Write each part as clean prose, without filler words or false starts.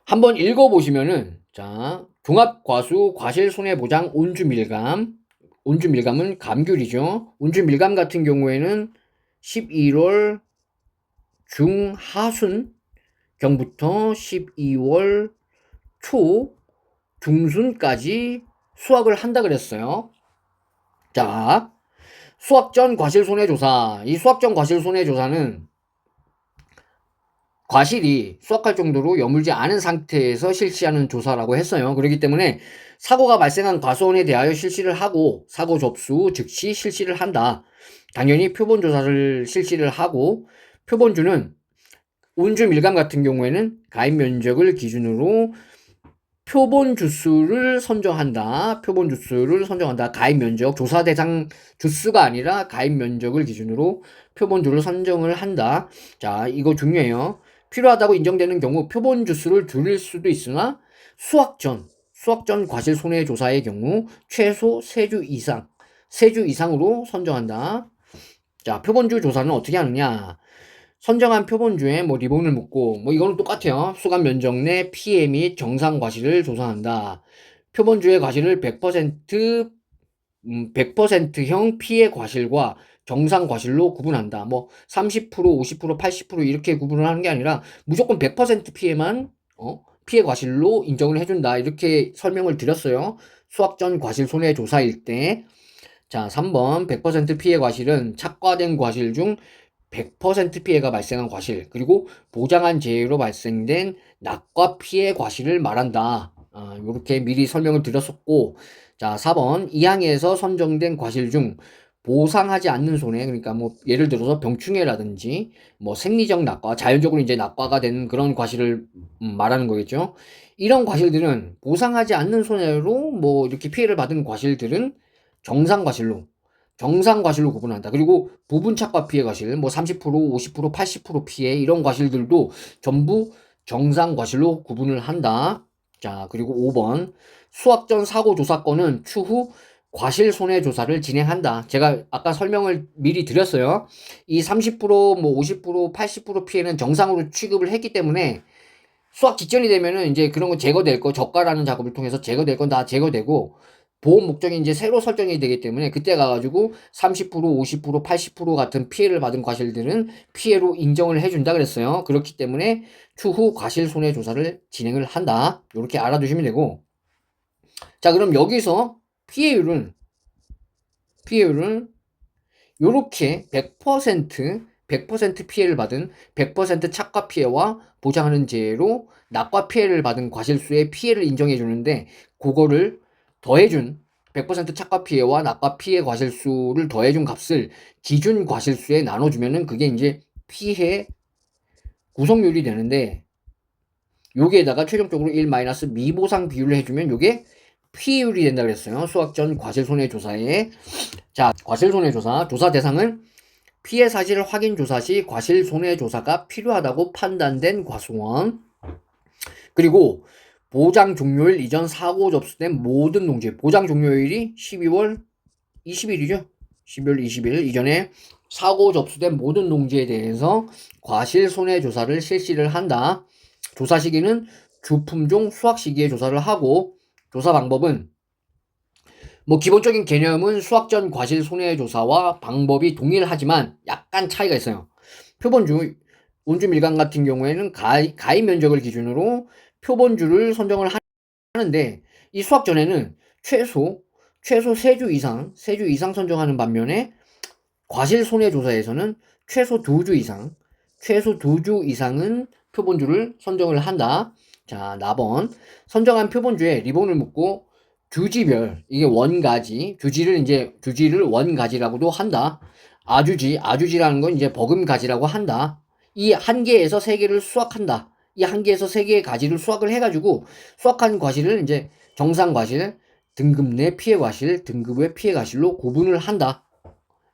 한번 읽어보시면은, 자, 종합과수 과실손해보장 온주밀감. 온주밀감은 감귤이죠. 온주밀감 같은 경우에는 11월 중하순 경부터 12월 초 중순까지 수확을 한다 그랬어요. 자, 수확 전 과실손해조사. 이 수확 전 과실손해조사는 과실이 수확할 정도로 여물지 않은 상태에서 실시하는 조사라고 했어요. 그렇기 때문에 사고가 발생한 과수원에 대하여 실시를 하고 사고 접수 후 즉시 실시를 한다. 당연히 표본조사를 실시를 하고 표본주는 온주 밀감 같은 경우에는 가입 면적을 기준으로 표본 주수를 선정한다. 표본 주수를 선정한다. 가입 면적, 조사 대상 주수가 아니라 가입 면적을 기준으로 표본주를 선정을 한다. 자, 이거 중요해요. 필요하다고 인정되는 경우 표본 주수를 줄일 수도 있으나 수확 전 과실 손해조사의 경우 최소 3주 이상으로 선정한다. 자, 표본주 조사는 어떻게 하느냐? 선정한 표본주에 뭐 리본을 묶고 뭐 이거는 똑같아요. 수감 면적 내 피해 및 정상 과실을 조사한다. 표본주의 과실을 100%형 피해 과실과 정상 과실로 구분한다. 뭐 30%, 50%, 80% 이렇게 구분을 하는 게 아니라 무조건 100% 피해만 피해 과실로 인정을 해준다. 이렇게 설명을 드렸어요. 수확 전 과실 손해조사일 때. 자, 3번 100% 피해 과실은 착과된 과실 중 100% 피해가 발생한 과실, 그리고 보장한 재해로 발생된 낙과 피해 과실을 말한다. 이렇게 미리 설명을 드렸었고, 자, 4번 이 항에서 선정된 과실 중 보상하지 않는 손해, 그러니까 뭐 예를 들어서 병충해라든지 뭐 생리적 낙과, 자연적으로 이제 낙과가 되는 그런 과실을 말하는 거겠죠. 이런 과실들은 보상하지 않는 손해로 뭐 이렇게 피해를 받은 과실들은 정상 과실로 구분한다. 그리고 부분 착과 피해 과실, 뭐 30%, 50%, 80% 피해 이런 과실들도 전부 정상 과실로 구분을 한다. 자, 그리고 5번 수확 전 사고 조사건은 추후 과실 손해 조사를 진행한다. 제가 아까 설명을 미리 드렸어요. 이 30%, 뭐 50%, 80% 피해는 정상으로 취급을 했기 때문에 수확 직전이 되면은 이제 그런 거 제거될 거, 저가라는 작업을 통해서 제거될 건 다 제거되고 보험 목적이 이제 새로 설정이 되기 때문에 그때 가가지고 30%, 50%, 80% 같은 피해를 받은 과실들은 피해로 인정을 해준다 그랬어요. 그렇기 때문에 추후 과실 손해 조사를 진행을 한다. 이렇게 알아두시면 되고. 자, 그럼 여기서 피해율은 요렇게 100% 피해를 받은 100% 착과 피해와 보장하는 재해로 낙과 피해를 받은 과실수의 피해를 인정해 주는데 그거를 더해준 100% 착과 피해와 낙과 피해 과실수를 더해준 값을 기준 과실수에 나눠주면은 그게 이제 피해 구성률이 되는데 여기에다가 최종적으로 1 미보상 비율을 해주면 요게 피해율이 된다 그랬어요. 수학 전 과실손해조사에. 자, 과실손해조사 조사 대상은 피해 사실 확인 조사 시 과실손해조사가 필요하다고 판단된 과수원, 그리고 보장 종료일 이전 사고 접수된 모든 농지, 보장 종료일이 12월 20일이죠. 12월 20일 이전에 사고 접수된 모든 농지에 대해서 과실손해조사를 실시를 한다. 조사 시기는 주품종 수확 시기에 조사를 하고, 조사 방법은 뭐 기본적인 개념은 수확 전 과실 손해조사와 방법이 동일하지만 약간 차이가 있어요. 표본주, 온주 밀감 같은 경우에는 가입 면적을 기준으로 표본주를 선정을 하는데 이 수확 전에는 최소 3주 이상 선정하는 반면에 과실 손해조사에서는 최소 2주 이상은 표본주를 선정을 한다. 자, 나번 선정한 표본주에 리본을 묶고 주지별, 이게 원가지, 주지를 원가지라고도 한다. 아주지라는 건 이제 버금가지라고 한다. 이 한 개에서 세 개를 수확한다. 이 한 개에서 세 개의 가지를 수확을 해가지고 수확한 과실을 이제 정상 과실, 등급 내 피해 과실, 등급 외 피해 과실로 구분을 한다.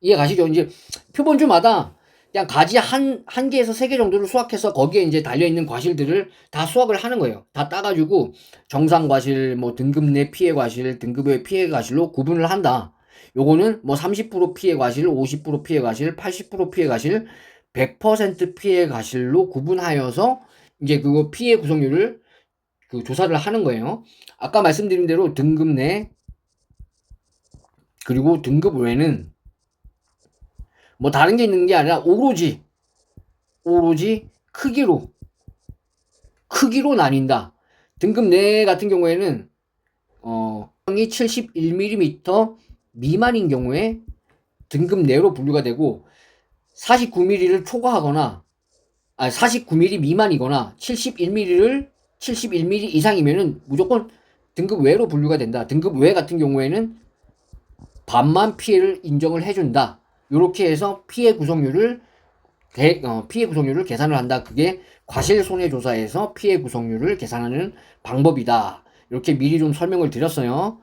이해 가시죠? 이제 표본주마다 그냥 가지 한 개에서 세 개 정도를 수확해서 거기에 이제 달려있는 과실들을 다 수확을 하는 거예요. 다 따가지고 정상 과실, 뭐 등급 내 피해 과실, 등급 외 피해 과실로 구분을 한다. 요거는 뭐 30% 피해 과실, 50% 피해 과실, 80% 피해 과실, 100% 피해 과실로 구분하여서 이제 그거 피해 구성률을 그 조사를 하는 거예요. 아까 말씀드린 대로 등급 내 그리고 등급 외는 뭐 다른 게 있는 게 아니라 오로지 크기로 나뉜다. 등급 내 같은 경우에는 이 71mm 미만인 경우에 등급 내로 분류가 되고 49mm를 초과하거나 49mm 미만이거나 71mm 이상이면은 무조건 등급 외로 분류가 된다. 등급 외 같은 경우에는 반만 피해를 인정을 해준다. 이렇게 해서 피해 구성률을 계산을 한다. 그게 과실손해조사에서 피해 구성률을 계산하는 방법이다. 이렇게 미리 좀 설명을 드렸어요.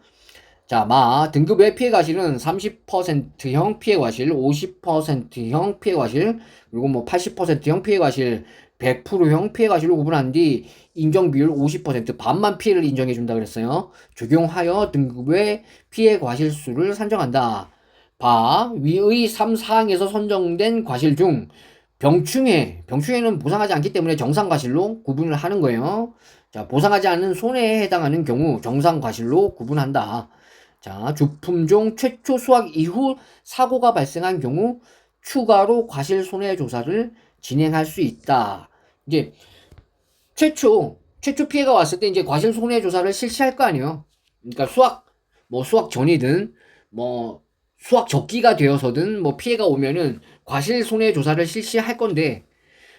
자, 등급 외 피해 과실은 30%형 피해 과실, 50%형 피해 과실, 그리고 뭐 80%형 피해 과실, 100%형 피해 과실로 구분한 뒤 인정 비율 50% 반만 피해를 인정해 준다 그랬어요. 적용하여 등급 외 피해 과실 수를 산정한다. 위의 3 사항에서 선정된 과실 중 병충해는 보상하지 않기 때문에 정상과실로 구분을 하는 거예요. 자, 보상하지 않은 손해에 해당하는 경우 정상과실로 구분한다. 자, 주품종 최초 수확 이후 사고가 발생한 경우 추가로 과실 손해 조사를 진행할 수 있다. 이제 최초 피해가 왔을 때 이제 과실 손해 조사를 실시할 거 아니에요. 그러니까 수확 전이든 뭐 수확 적기가 되어서든 뭐 피해가 오면은 과실 손해 조사를 실시할 건데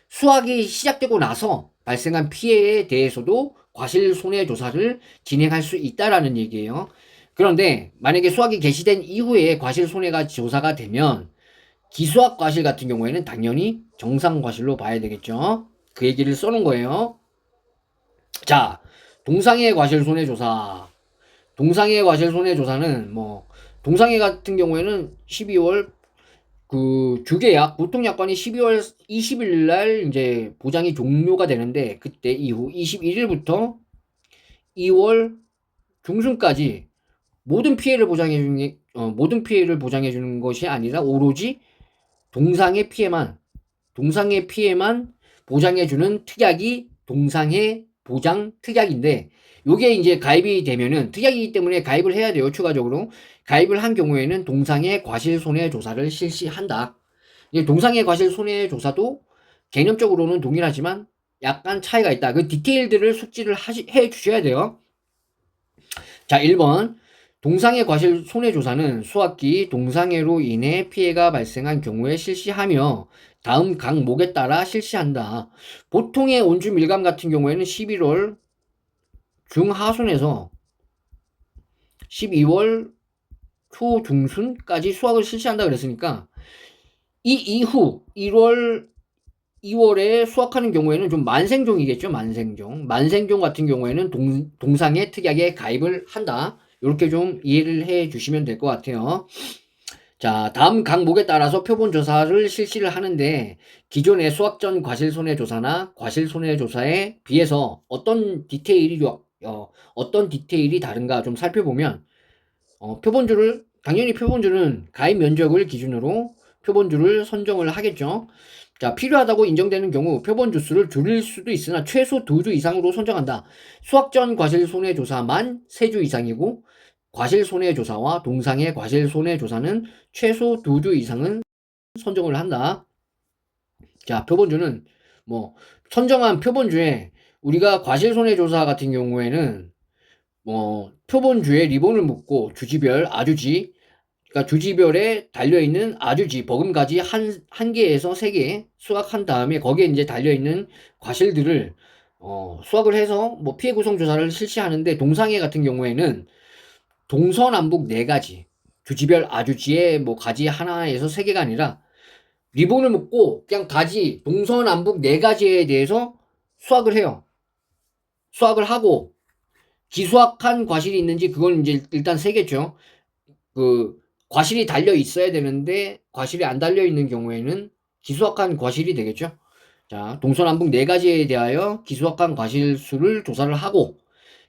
수확이 시작되고 나서 발생한 피해에 대해서도 과실 손해 조사를 진행할 수 있다라는 얘기예요. 그런데 만약에 수확이 개시된 이후에 과실 손해가 조사가 되면 기수학 과실 같은 경우에는 당연히 정상 과실로 봐야 되겠죠. 그 얘기를 써놓은 거예요. 자, 동상해 과실 손해 조사. 동상해 과실 손해 조사는 뭐 동상해 같은 경우에는 12월 그 주계약 보통약관이 12월 20일 날 이제 보장이 종료가 되는데 그때 이후 21일부터 2월 중순까지 모든 피해를 보장해 주는 것이 아니라 오로지 동상해 피해만 보장해 주는 특약이 동상해 보장 특약인데 요게 이제 가입이 되면은 특약이기 때문에 가입을 해야 돼요. 추가적으로 가입을 한 경우에는 동상해 과실 손해 조사를 실시한다. 동상해 과실 손해 조사도 개념적으로는 동일하지만 약간 차이가 있다. 그 디테일들을 숙지를 해 주셔야 돼요. 자, 1번 동상해 과실 손해조사는 수확기 동상해로 인해 피해가 발생한 경우에 실시하며 다음 항목에 따라 실시한다. 보통의 온주 밀감 같은 경우에는 11월 중하순에서 12월 초중순까지 수확을 실시한다 그랬으니까 이 이후 2월에 수확하는 경우에는 좀 만생종이겠죠. 만생종 같은 경우에는 동상해 특약에 가입을 한다. 이렇게 좀 이해를 해 주시면 될 것 같아요. 자, 다음 항목에 따라서 표본 조사를 실시를 하는데 기존의 수확 전 과실 손해 조사나 과실 손해 조사에 비해서 어떤 디테일이 다른가 좀 살펴보면 당연히 표본주는 가입 면적을 기준으로 표본주를 선정을 하겠죠. 자, 필요하다고 인정되는 경우 표본주 수를 줄일 수도 있으나 최소 2주 이상으로 선정한다. 수확 전 과실 손해 조사만 3주 이상이고 과실 손해 조사와 동상해 과실 손해 조사는 최소 2주 이상은 선정을 한다. 자, 표본주는 뭐 선정한 표본주에 우리가 과실 손해 조사 같은 경우에는 표본주에 리본을 묶고 주지별 아주지 그러니까 주지별에 달려있는 아주지 버금가지 한 개에서 3개 수확한 다음에 거기에 이제 달려있는 과실들을 수확을 해서 뭐 피해 구성 조사를 실시하는데 동상해 같은 경우에는 동서남북 4가지 주지별 아주지에 뭐 가지 하나에서 3개가 아니라 리본을 묶고 그냥 가지 동서남북 4가지에 대해서 수확을 해요. 수확을 하고 기수확한 과실이 있는지 그건 이제 일단 세겠죠. 그 과실이 달려 있어야 되는데 과실이 안 달려 있는 경우에는 기수확한 과실이 되겠죠. 자, 동서남북 4가지에 대하여 기수확한 과실 수를 조사를 하고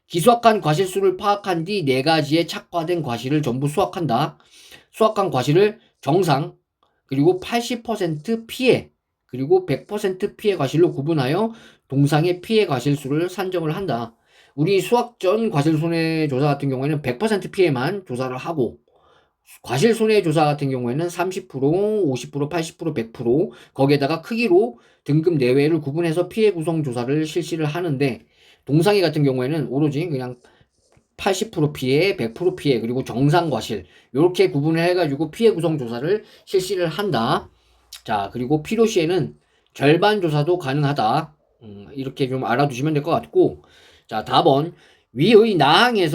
기수확한 과실 수를 파악한 뒤 4가지의 착과된 과실을 전부 수확한다. 수확한 과실을 정상 그리고 80% 피해 그리고 100% 피해 과실로 구분하여 동상의 피해 과실 수를 산정을 한다. 우리 수학전 과실손해조사 같은 경우에는 100% 피해만 조사를 하고, 과실손해조사 같은 경우에는 30%, 50%, 80%, 100% 거기에다가 크기로 등급 내외를 구분해서 피해 구성 조사를 실시를 하는데, 동상이 같은 경우에는 오로지 그냥 80% 피해, 100% 피해, 그리고 정상 과실 이렇게 구분을 해가지고 피해 구성 조사를 실시를 한다. 자, 그리고 필요시에는 절반 조사도 가능하다. 이렇게 좀 알아두시면 될 것 같고, 자, 다번 위의 나항의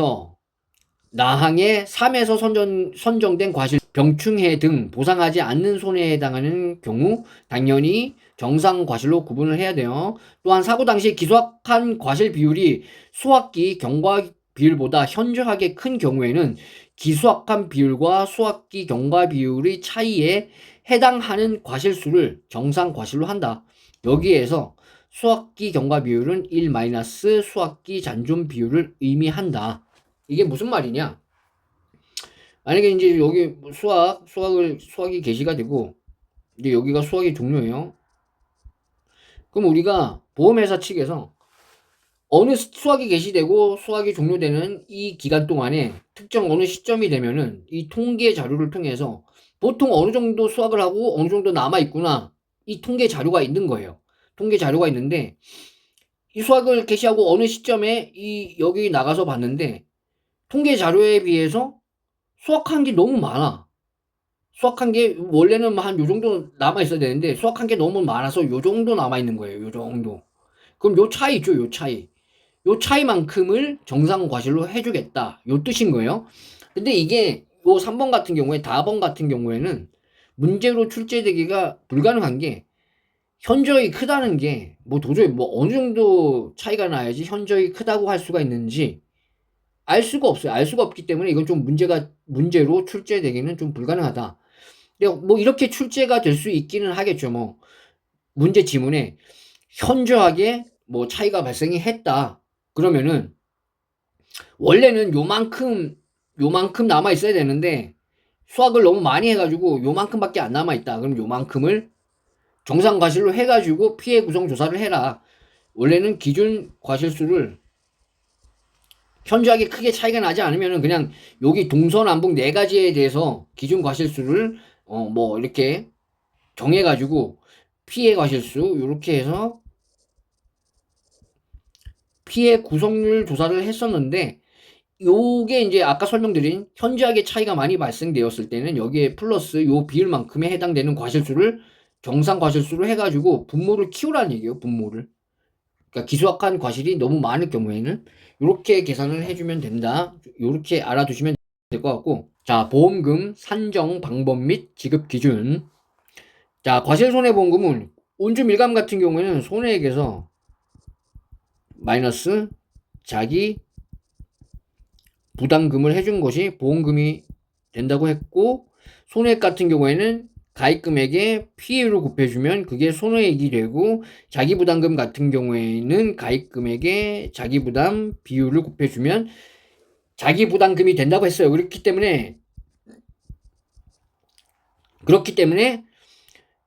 3에서 선정된 과실, 병충해 등 보상하지 않는 손해에 해당하는 경우 당연히 정상 과실로 구분을 해야 돼요. 또한 사고 당시 기소한 과실 비율이 수학기 경과 비율보다 현저하게 큰 경우에는 기수학한 비율과 수학기 경과 비율의 차이에 해당하는 과실수를 정상 과실로 한다. 여기에서 수학기 경과 비율은 1 마이너스 수학기 잔존 비율을 의미한다. 이게 무슨 말이냐? 만약에 이제 여기 수학이 게시가 되고, 이제 여기가 수학이 종료예요. 그럼 우리가 보험회사 측에서 어느 수학이 게시되고 수학이 종료되는 이 기간 동안에 특정 어느 시점이 되면은 이 통계 자료를 통해서 보통 어느 정도 수학을 하고 어느 정도 남아있구나. 이 통계 자료가 있는 거예요. 통계 자료가 있는데, 이 수학을 게시하고 어느 시점에 여기 나가서 봤는데, 통계 자료에 비해서 수학한 게 너무 많아. 수학한 게 원래는 한 요 정도 남아 있어야 되는데 수학한 게 너무 많아서 요 정도 남아 있는 거예요. 요 정도. 그럼 요 차이 있죠. 요 차이. 요 차이만큼을 정상 과실로 해주겠다. 요 뜻인 거예요. 근데 이게 요 3번 같은 경우에, 4번 같은 경우에는 문제로 출제되기가 불가능한 게, 현저히 크다는 게 뭐 도저히 뭐 어느 정도 차이가 나야지 현저히 크다고 할 수가 있는지 알 수가 없어요. 알 수가 없기 때문에 이건 좀 문제로 출제되기는 좀 불가능하다. 뭐 이렇게 출제가 될 수 있기는 하겠죠. 뭐 문제 지문에 현저하게 뭐 차이가 발생이 했다. 그러면은 원래는 요만큼 남아 있어야 되는데 수학을 너무 많이 해가지고 요만큼밖에 안 남아 있다. 그럼 요만큼을 정상 과실로 해가지고 피해 구성 조사를 해라. 원래는 기준 과실수를 현저하게 크게 차이가 나지 않으면은 그냥 여기 동서남북 네 가지에 대해서 기준 과실수를 뭐 이렇게 정해가지고 피해 과실수 이렇게 해서 피해 구성률 조사를 했었는데, 요게 이제 아까 설명드린 현저하게 차이가 많이 발생되었을 때는 여기에 플러스 요 비율만큼에 해당되는 과실수를 정상 과실수로 해가지고 분모를 키우라는 얘기예요. 분모를. 그러니까 기수학한 과실이 너무 많을 경우에는 이렇게 계산을 해주면 된다. 이렇게 알아두시면 될 것 같고, 자, 보험금 산정 방법 및 지급 기준. 자, 과실손해보험금은 운주밀감 같은 경우에는 손해액에서 마이너스 자기 부담금을 해준 것이 보험금이 된다고 했고, 손해액 같은 경우에는 가입금액에 피해율을 곱해주면 그게 손해액이 되고, 자기부담금 같은 경우에는 가입금액에 자기부담 비율을 곱해주면 자기부담금이 된다고 했어요. 그렇기 때문에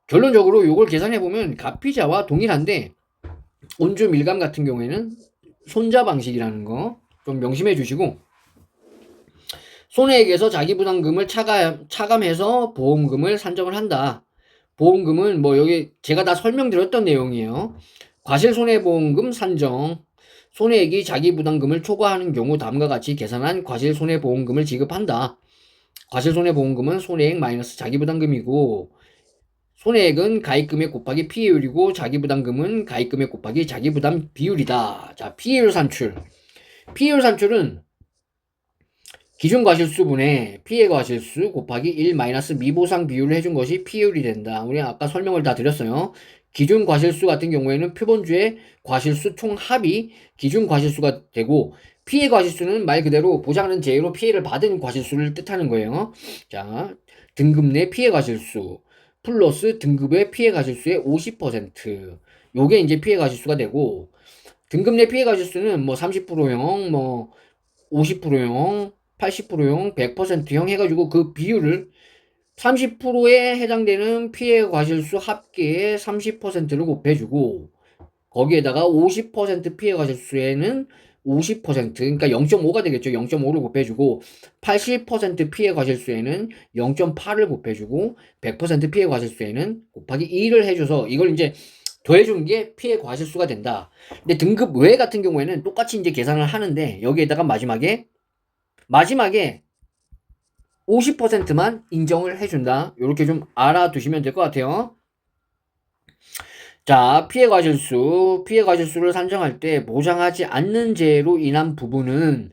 결론적으로 이걸 계산해보면 가피자와 동일한데, 온주 밀감 같은 경우에는 손자 방식이라는 거 좀 명심해 주시고, 손해액에서 자기부담금을 차감해서 보험금을 산정을 한다. 보험금은 뭐 여기 제가 다 설명드렸던 내용이에요. 과실손해보험금 산정. 손해액이 자기부담금을 초과하는 경우 다음과 같이 계산한 과실손해보험금을 지급한다. 과실손해보험금은 손해액 마이너스 자기부담금이고, 손해액은 가입금액 곱하기 피해율이고, 자기부담금은 가입금액 곱하기 자기부담 비율이다. 자, 피해율 산출. 피해율 산출은 기준과실수분의 피해과실수 곱하기 1 마이너스 미보상 비율을 해준 것이 피해율이 된다. 우리 아까 설명을 다 드렸어요. 기준과실수 같은 경우에는 표본주의 과실수 총합이 기준과실수가 되고, 피해과실수는 말 그대로 보장하는 재해로 피해를 받은 과실수를 뜻하는 거예요. 자, 등급 내 피해과실수 플러스 등급의 피해과실수의 50%. 요게 이제 피해과실수가 되고, 등급 내 피해과실수는 뭐 30%형, 뭐 50%형, 80%형, 100%형 해가지고 그 비율을 30%에 해당되는 피해 과실수 합계의 30%를 곱해주고, 거기에다가 50% 피해 과실수에는 50% 그러니까 0.5가 되겠죠. 0.5를 곱해주고 80% 피해 과실수에는 0.8을 곱해주고 100% 피해 과실수에는 곱하기 2를 해줘서 이걸 이제 더해준 게 피해 과실수가 된다. 근데 등급 외 같은 경우에는 똑같이 이제 계산을 하는데 여기에다가 마지막에 50%만 인정을 해준다. 이렇게 좀 알아두시면 될 것 같아요. 자, 피해 과실수를 산정할 때 보장하지 않는 재해로 인한 부분은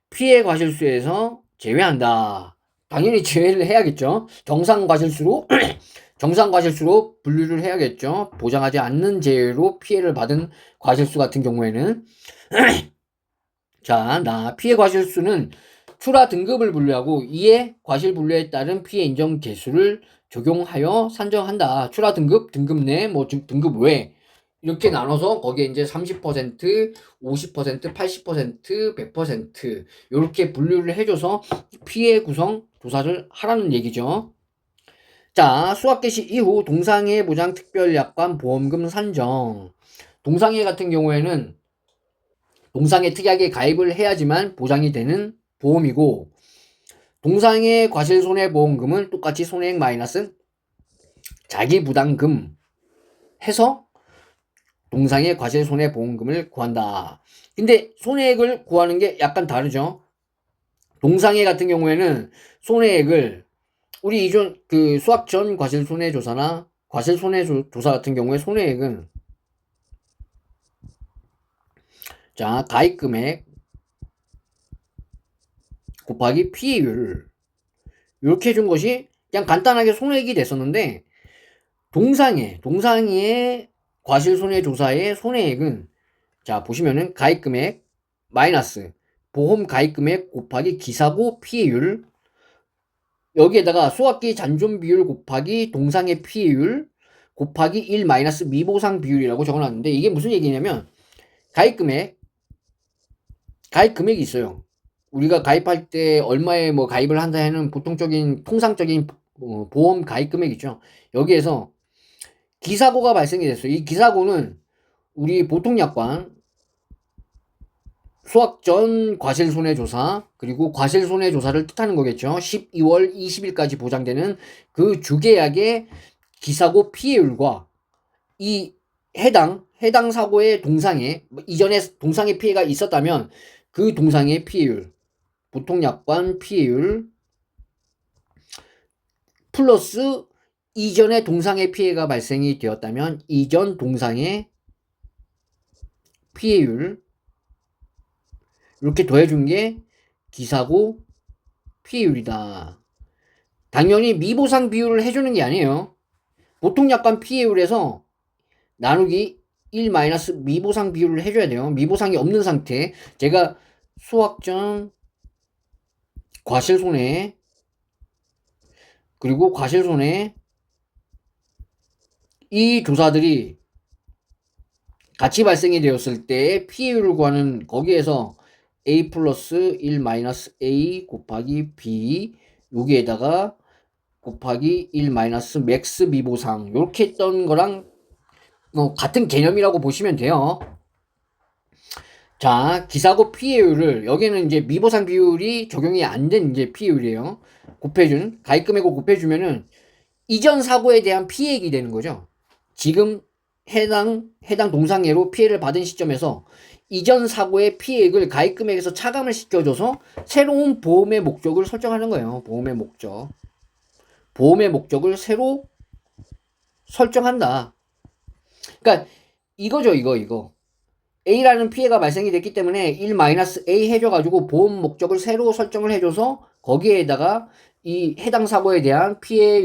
피해 과실수에서 제외한다. 당연히 제외를 해야겠죠. 정상 과실수로 정상 과실수로 분류를 해야겠죠. 보장하지 않는 재해로 피해를 받은 과실수 같은 경우에는 자, 피해 과실수는 추라 등급을 분류하고 이에 과실 분류에 따른 피해 인정 개수를 적용하여 산정한다. 추라 등급, 등급 내, 뭐 등급 외 이렇게 나눠서 거기에 이제 30%, 50%, 80%, 100% 이렇게 분류를 해줘서 피해 구성 조사를 하라는 얘기죠. 자, 수학 개시 이후 동상해 보장 특별약관 보험금 산정. 동상해 같은 경우에는 동상해 특약에 가입을 해야지만 보장이 되는 보험이고 동상해 과실손해보험금은 똑같이 손해액 마이너스 자기부담금 해서 동상해 과실손해보험금을 구한다. 근데 손해액을 구하는 게 약간 다르죠. 동상해 같은 경우에는 손해액을 우리 이전 그 수학 전 과실손해조사나 과실손해조사 같은 경우에 손해액은 자 가입금액 곱하기 피해율 이렇게 해준 것이 그냥 간단하게 손해액이 됐었는데 동상해의 과실손해조사의 손해액은 자 보시면은 가입금액 마이너스 보험 가입금액 곱하기 기사고 피해율 여기에다가 수학기 잔존 비율 곱하기 동상해 피해율 곱하기 1 마이너스 미보상 비율이라고 적어놨는데 이게 무슨 얘기냐면 가입금액이 있어요. 우리가 가입할 때 얼마에 뭐 가입을 한다 하는 보통적인 통상적인 보험 가입 금액이죠. 여기에서 기사고가 발생이 됐어요. 이 기사고는 우리 보통약관 수학 전 과실손해조사 그리고 과실손해조사를 뜻하는 거겠죠. 12월 20일까지 보장되는 그 주계약의 기사고 피해율과 이 해당 사고의 동상에 이전에 동상의 피해가 있었다면 그 동상의 피해율 보통약관 피해율 플러스 이전에 동상의 피해가 발생이 되었다면 이전 동상의 피해율 이렇게 더해준 게 기사고 피해율이다. 당연히 미보상 비율을 해주는 게 아니에요. 보통 약관 피해율에서 나누기 1 마이너스 미보상 비율을 해줘야 돼요. 미보상이 없는 상태. 제가 수학전 과실손해 그리고 과실손해 이 조사들이 같이 발생이 되었을 때 피해율을 구하는 거기에서 a 플러스 1 마이너스 a 곱하기 b 여기에다가 곱하기 1 마이너스 맥스 미보상 이렇게 했던 거랑 같은 개념이라고 보시면 돼요. 자, 기사고 피해율을 여기는 이제 미보상 비율이 적용이 안 된 이제 피해율이에요. 곱해준 가입금액을 곱해주면은 이전 사고에 대한 피해액이 되는 거죠. 지금 해당 동상해로 피해를 받은 시점에서 이전 사고의 피해액을 가입금액에서 차감을 시켜줘서 새로운 보험의 목적을 설정하는 거예요. 보험의 목적을 새로 설정한다. 그러니까 이거죠. 이거. A라는 피해가 발생이 됐기 때문에 1-A 해줘가지고 보험 목적을 새로 설정을 해줘서 거기에다가 이 해당 사고에 대한 피해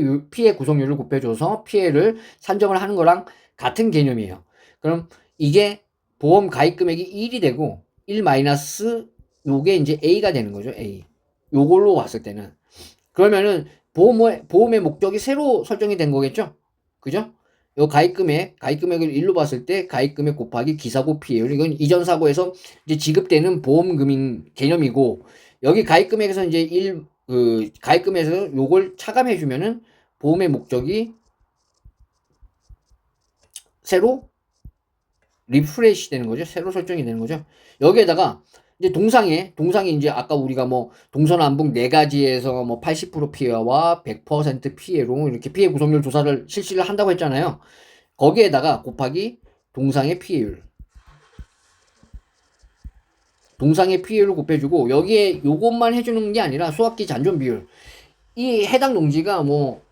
구성률을 곱해줘서 피해를 산정을 하는 거랑 같은 개념이에요. 그럼 이게 보험 가입 금액이 1이 되고 1 마이너스 요게 이제 A가 되는 거죠. A. 요걸로 봤을 때는. 그러면은 보험의 목적이 새로 설정이 된 거겠죠? 그죠? 요 가입금액을 1로 봤을 때 가입금액 곱하기 기사고 피해율 이건 이전 사고에서 이제 지급되는 보험금인 개념이고 여기 가입금액에서 이제 가입금액에서 요걸 차감해 주면은 보험의 목적이 새로 리프레시 되는 거죠. 새로 설정이 되는 거죠. 여기에다가 이제 동상에 이제 아까 우리가 뭐 동서남북 네 가지에서 뭐 80% 피해와 100% 피해로 이렇게 피해 구성률 조사를 실시를 한다고 했잖아요. 거기에다가 곱하기 동상의 피해율. 동상의 피해율을 곱해주고 여기에 요것만 해주는 게 아니라 수학기 잔존 비율. 이 해당 농지가 뭐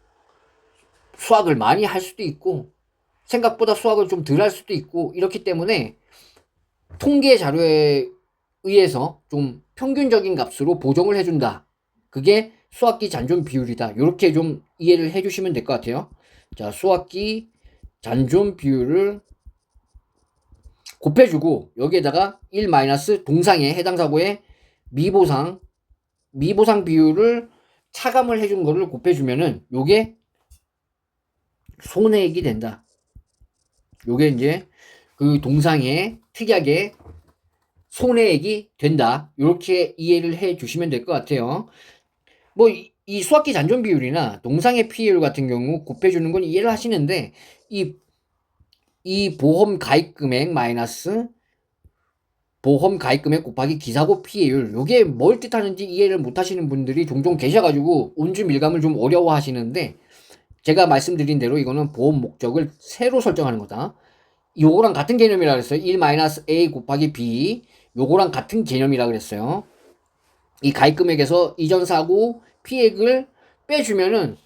수학을 많이 할 수도 있고 생각보다 수학을 좀 덜 할 수도 있고 이렇기 때문에 통계 자료에 의해서 좀 평균적인 값으로 보정을 해준다. 그게 수학기 잔존 비율이다. 이렇게 좀 이해를 해주시면 될 것 같아요. 자, 수학기 잔존 비율을 곱해주고 여기에다가 1 마이너스 동상에 해당 사고의 미보상 비율을 차감을 해준 거를 곱해주면은 요게 손해액이 된다. 요게 이제 그 동상에 특이하게 손해액이 된다. 이렇게 이해를 해 주시면 될 것 같아요. 뭐 이 수학기 잔존 비율이나 동상의 피해율 같은 경우 곱해주는 건 이해를 하시는데 이 보험 가입 금액 마이너스 보험 가입 금액 곱하기 기사고 피해율 요게 뭘 뜻하는지 이해를 못 하시는 분들이 종종 계셔가지고 운주 밀감을 좀 어려워 하시는데 제가 말씀드린 대로 이거는 보험 목적을 새로 설정하는 거다. 요거랑 같은 개념이라 그랬어요. 1-A 곱하기 B 요거랑 같은 개념이라 그랬어요. 이 가입 금액에서 이전 사고 피해액을 빼주면은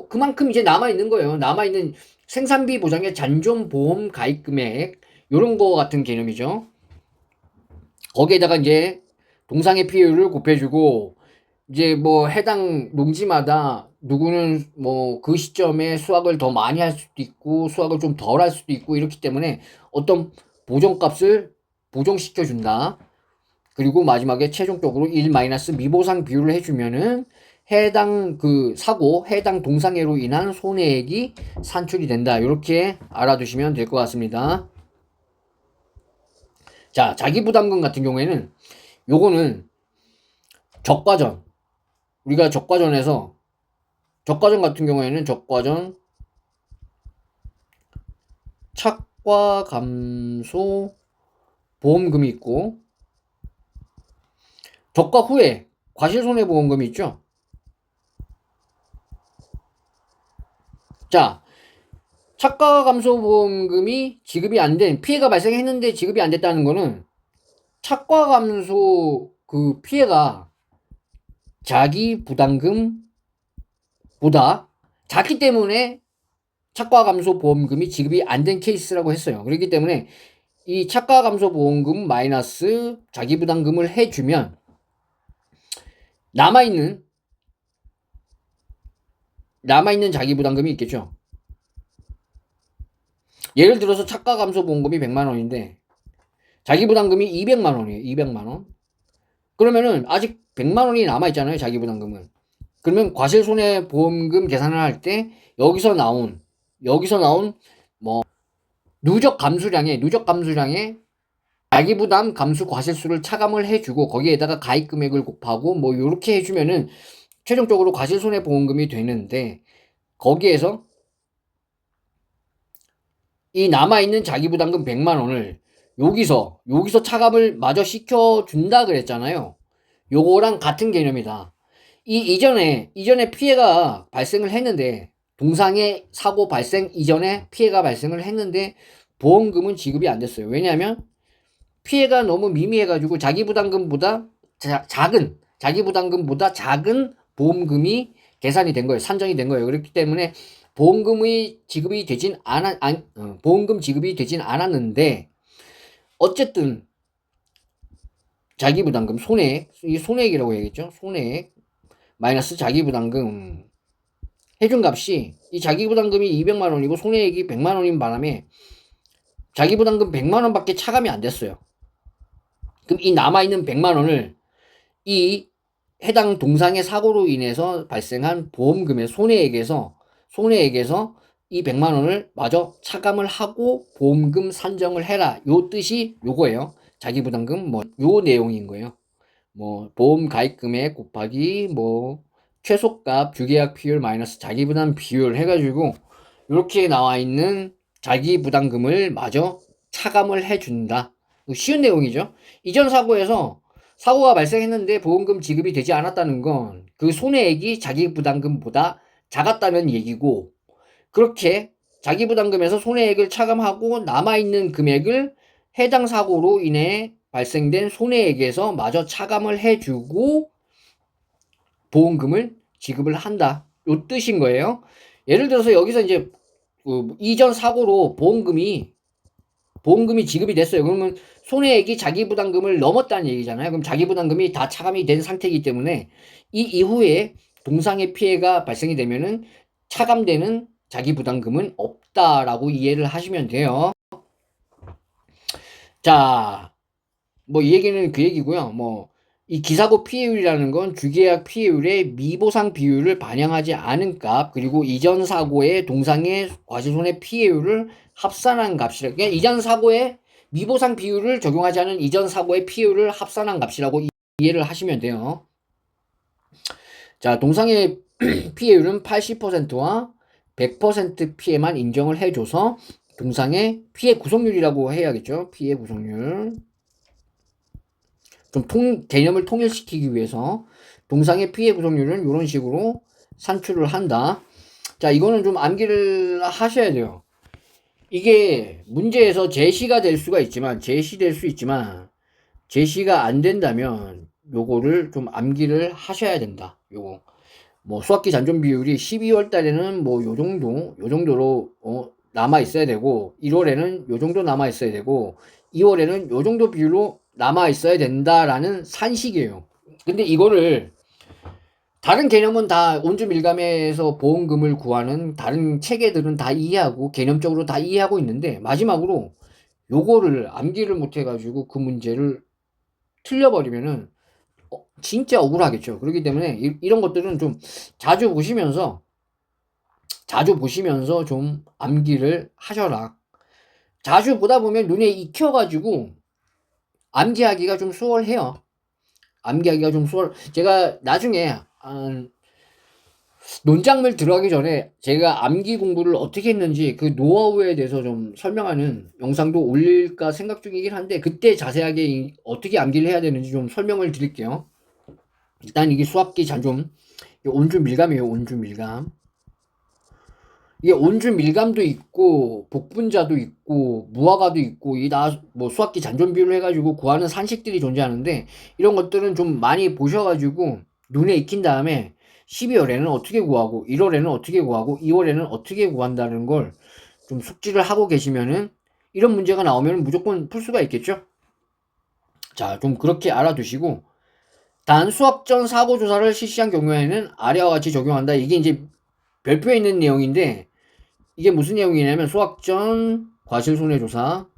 그만큼 이제 남아있는 거예요. 남아있는 생산비 보장의 잔존 보험 가입 금액 요런 거 같은 개념이죠. 거기에다가 이제 동상의 피해율을 곱해주고 이제 뭐 해당 농지마다 누구는 뭐 그 시점에 수확을 더 많이 할 수도 있고 수확을 좀 덜 할 수도 있고 이렇기 때문에 어떤 보정값을 보정시켜 준다. 그리고 마지막에 최종적으로 1 마이너스 미보상 비율을 해주면은 해당 그 사고 해당 동상해로 인한 손해액이 산출이 된다. 이렇게 알아두시면 될 것 같습니다. 자, 자기부담금 같은 경우에는 요거는 적과전 우리가 적과전 같은 경우에는 적과전 착과 감소 보험금이 있고 적과 후에 과실손해보험금이 있죠. 자, 착과 감소 보험금이 지급이 안 된 피해가 발생했는데 지급이 안 됐다는 거는 착과 감소 그 피해가 자기 부담금보다 작기 때문에 착과 감소 보험금이 지급이 안 된 케이스라고 했어요. 그렇기 때문에 이 착과 감소 보험금 마이너스 자기 부담금을 해주면 남아있는 자기 부담금이 있겠죠. 예를 들어서 착과 감소 보험금이 100만 원인데 자기 부담금이 200만 원이에요. 200만 원. 그러면은 아직 100만 원이 남아 있잖아요. 자기 부담금은. 그러면 과실손해보험금 계산을 할 때 여기서 나온 뭐 누적 감수량의 자기 부담 감수 과실수를 차감을 해주고 거기에다가 가입 금액을 곱하고 뭐 요렇게 해주면은 최종적으로 과실손해보험금이 되는데 거기에서 이 남아있는 자기부담금 100만 원을 여기서 차감을 마저 시켜준다 그랬잖아요. 요거랑 같은 개념이다. 이전에 피해가 발생을 했는데 동상의 사고 발생 이전에 피해가 발생을 했는데 보험금은 지급이 안 됐어요. 왜냐하면 피해가 너무 미미해가지고 자기부담금보다 작은 보험금이 계산이 된 거예요. 산정이 된 거예요. 그렇기 때문에 보험금 지급이 되진 않았는데 어쨌든 자기부담금 손해액이라고 해야겠죠. 손해액 마이너스 자기부담금 해준 값이 이 자기부담금이 200만 원이고 손해액이 100만 원인 바람에 자기부담금 100만 원밖에 차감이 안 됐어요. 그럼 이 남아있는 100만 원을 이 해당 동상의 사고로 인해서 발생한 보험금의 손해액에서 이 100만 원을 마저 차감을 하고 보험금 산정을 해라. 요 뜻이 요거예요. 자기부담금 요 내용인 거예요. 보험 가입 금액 곱하기 최소값 주계약 비율 마이너스 자기부담 비율 해가지고 이렇게 나와 있는 자기부담금을 마저 차감을 해준다. 쉬운 내용이죠. 이전 사고에서 사고가 발생했는데 보험금 지급이 되지 않았다는 건 그 손해액이 자기 부담금보다 작았다는 얘기고, 그렇게 자기 부담금에서 손해액을 차감하고 남아있는 금액을 해당 사고로 인해 발생된 손해액에서 마저 차감을 해주고 보험금을 지급을 한다. 요 뜻인 거예요. 예를 들어서 여기서 이제 이전 사고로 보험금이 지급이 됐어요. 그러면 손해액이 자기 부담금을 넘었다는 얘기잖아요. 그럼 자기 부담금이 다 차감이 된 상태이기 때문에 이 이후에 동상의 피해가 발생이 되면은 차감되는 자기 부담금은 없다라고 이해를 하시면 돼요. 자, 뭐 이 얘기는 그 얘기고요. 뭐 이 기사고 피해율이라는 건 주계약 피해율의 미보상 비율을 반영하지 않은 값, 그리고 이전 사고의 동상의 과실손해 피해율을 합산한 값이라. 그러니까 이전 사고의 미보상 비율을 적용하지 않은 이전 사고의 피해율을 합산한 값이라고 이해를 하시면 돼요. 자, 동상의 피해율은 80%와 100% 피해만 인정을 해줘서 동상의 피해 구성률이라고 해야겠죠. 피해 구성률. 좀 개념을 통일시키기 위해서 동상의 피해 구성률은 이런 식으로 산출을 한다. 자, 이거는 좀 암기를 하셔야 돼요. 이게 문제에서 제시가 될 수가 있지만, 제시될 수 있지만, 제시가 안 된다면 요거를 좀 암기를 하셔야 된다. 요거. 뭐 수학기 잔존 비율이 12월 달에는 뭐 요 정도로 남아 있어야 되고, 1월에는 요 정도 남아 있어야 되고, 2월에는 요 정도 비율로 남아 있어야 된다라는 산식이에요. 근데 이거를 다른 개념은 다 온주밀감에서 보험금을 구하는 다른 체계들은 다 이해하고 개념적으로 다 이해하고 있는데, 마지막으로 요거를 암기를 못 해가지고 그 문제를 틀려버리면은 진짜 억울하겠죠. 그렇기 때문에 이런 것들은 좀 자주 보시면서 좀 암기를 하셔라. 자주 보다 보면 눈에 익혀가지고 암기하기가 좀 수월해요. 암기하기가 좀 제가 나중에 논작물 들어가기 전에 제가 암기 공부를 어떻게 했는지 그 노하우에 대해서 좀 설명하는 영상도 올릴까 생각 중이긴 한데, 그때 자세하게 어떻게 암기를 해야 되는지 좀 설명을 드릴게요. 일단 이게 수학기 잔좀 온주 밀감이에요. 온주 밀감. 이게 온주 밀감도 있고 복분자도 있고 무화과도 있고 뭐 수학기 잔존 비율을 해가지고 구하는 산식들이 존재하는데, 이런 것들은 좀 많이 보셔가지고 눈에 익힌 다음에 12월에는 어떻게 구하고 1월에는 어떻게 구하고 2월에는 어떻게 구한다는 걸 좀 숙지를 하고 계시면은 이런 문제가 나오면 무조건 풀 수가 있겠죠. 자, 좀 그렇게 알아두시고, 단 수학 전 사고 조사를 실시한 경우에는 아래와 같이 적용한다. 이게 이제 별표에 있는 내용인데, 이게 무슨 내용이냐면 수학 전 과실손해조사,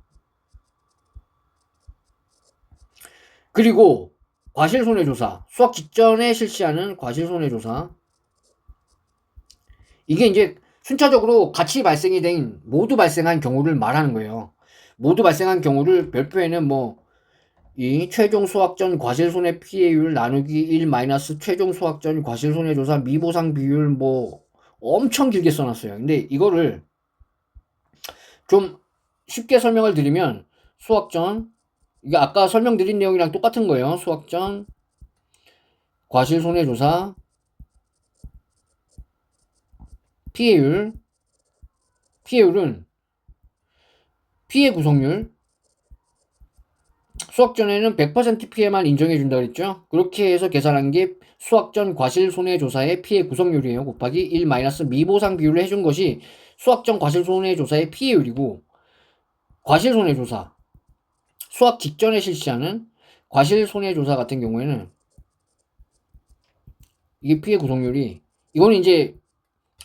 그리고 과실손해조사, 수학 직전에 실시하는 과실손해조사. 이게 이제 순차적으로 같이 모두 발생한 경우를 말하는 거예요. 모두 발생한 경우를 별표에는 뭐 이 최종 수학 전 과실손해 피해율 나누기 1 마이너스 최종 수학 전 과실손해조사 미보상 비율 뭐 엄청 길게 써놨어요. 근데 이거를 좀 쉽게 설명을 드리면, 수학 전, 이게 아까 설명드린 내용이랑 똑같은 거예요. 수학 전 과실손해조사 피해율은 피해 구성률, 수학 전에는 100% 피해만 인정해 준다 그랬죠. 그렇게 해서 계산한 게 수학 전 과실손해조사의 피해 구성률이에요. 곱하기 1 마이너스 미보상 비율을 해준 것이 수학 전 과실손해조사의 피해율이고, 과실손해조사, 수학 직전에 실시하는 과실손해조사 같은 경우에는 이게 피해 구성률이, 이거는 이제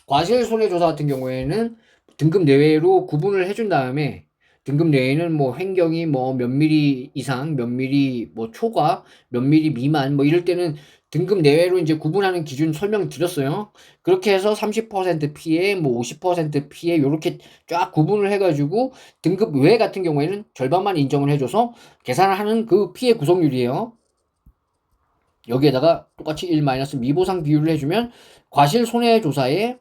과실손해조사 같은 경우에는 등급 내외로 구분을 해준 다음에, 등급 내외는 뭐 횡격이 뭐 몇 미리 이상, 몇 미리 뭐 초과, 몇 미리 미만 뭐 이럴 때는 등급 내외로 이제 구분하는 기준 설명드렸어요. 그렇게 해서 30% 피해, 뭐 50% 피해 요렇게 쫙 구분을 해가지고 등급 외 같은 경우에는 절반만 인정을 해줘서 계산을 하는 그 피해 구성률이에요. 여기에다가 똑같이 1 마이너스 미보상 비율을 해주면 과실손해조사의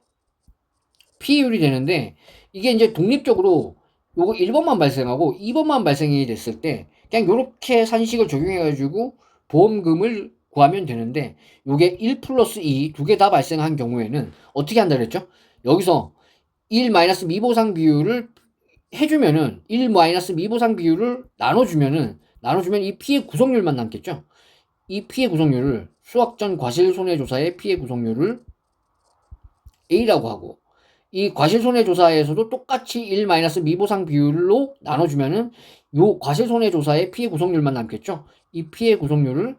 피해율이 되는데, 이게 이제 독립적으로 요거 1번만 발생하고 2번만 발생이 됐을 때 그냥 요렇게 산식을 적용해 가지고 보험금을 구하면 되는데, 요게 1 플러스 2 두 개 다 발생한 경우에는 어떻게 한다 그랬죠? 여기서 1 마이너스 미보상 비율을 해 주면은 1 마이너스 미보상 비율을 나눠주면 이 피해 구성률만 남겠죠. 이 피해 구성률을 수학전 과실손해조사의 피해 구성률을 A라고 하고, 이 과실손해조사에서도 똑같이 1 마이너스 미보상 비율로 나눠주면은 요 과실손해조사의 피해 구성률만 남겠죠. 이 피해 구성률을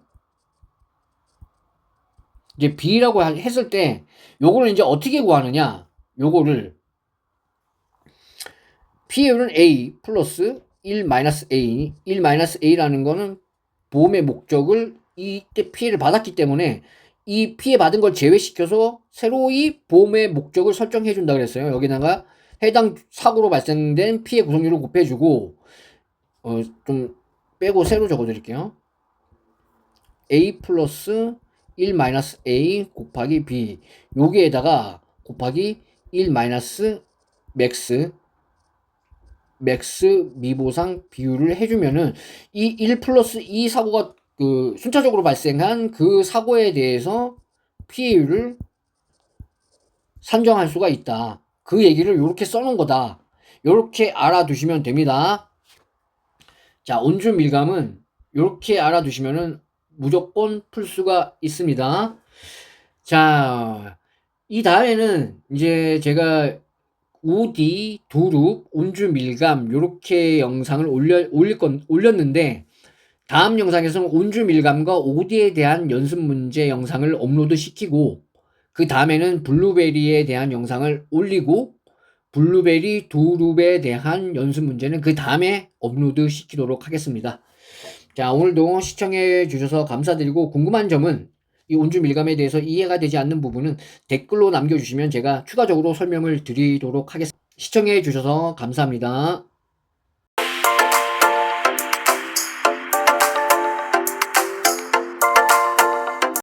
이제 B라고 했을 때 요거를 이제 어떻게 구하느냐, 요거를 피해율은 A 플러스 1 마이너스 A, 1 마이너스 A라는 거는 보험의 목적을 이때 피해를 받았기 때문에 이 피해 받은 걸 제외시켜서 새로이 보험의 목적을 설정해 준다 그랬어요. 여기다가 해당 사고로 발생된 피해 구성률을 곱해주고, 좀 빼고 새로 적어 드릴게요. A 플러스 1 마이너스 A 곱하기 B, 여기에다가 곱하기 1 마이너스 맥스 미보상 비율을 해주면은 이 1 플러스 2 사고가 그 순차적으로 발생한 그 사고에 대해서 피해율을 산정할 수가 있다. 그 얘기를 요렇게 써놓은 거다. 요렇게 알아두시면 됩니다. 자, 온주 밀감은 요렇게 알아두시면은 무조건 풀 수가 있습니다. 자, 이 다음에는 이제 제가 OD, 두룹, 온주 밀감 요렇게 영상을 올렸는데, 다음 영상에서는 온주 밀감과 OD에 대한 연습 문제 영상을 업로드 시키고, 그 다음에는 블루베리에 대한 영상을 올리고, 블루베리 두룹에 대한 연습 문제는 그 다음에 업로드 시키도록 하겠습니다. 자, 오늘도 시청해 주셔서 감사드리고, 궁금한 점은 이 온주 밀감에 대해서 이해가 되지 않는 부분은 댓글로 남겨주시면 제가 추가적으로 설명을 드리도록 하겠습니다. 시청해 주셔서 감사합니다.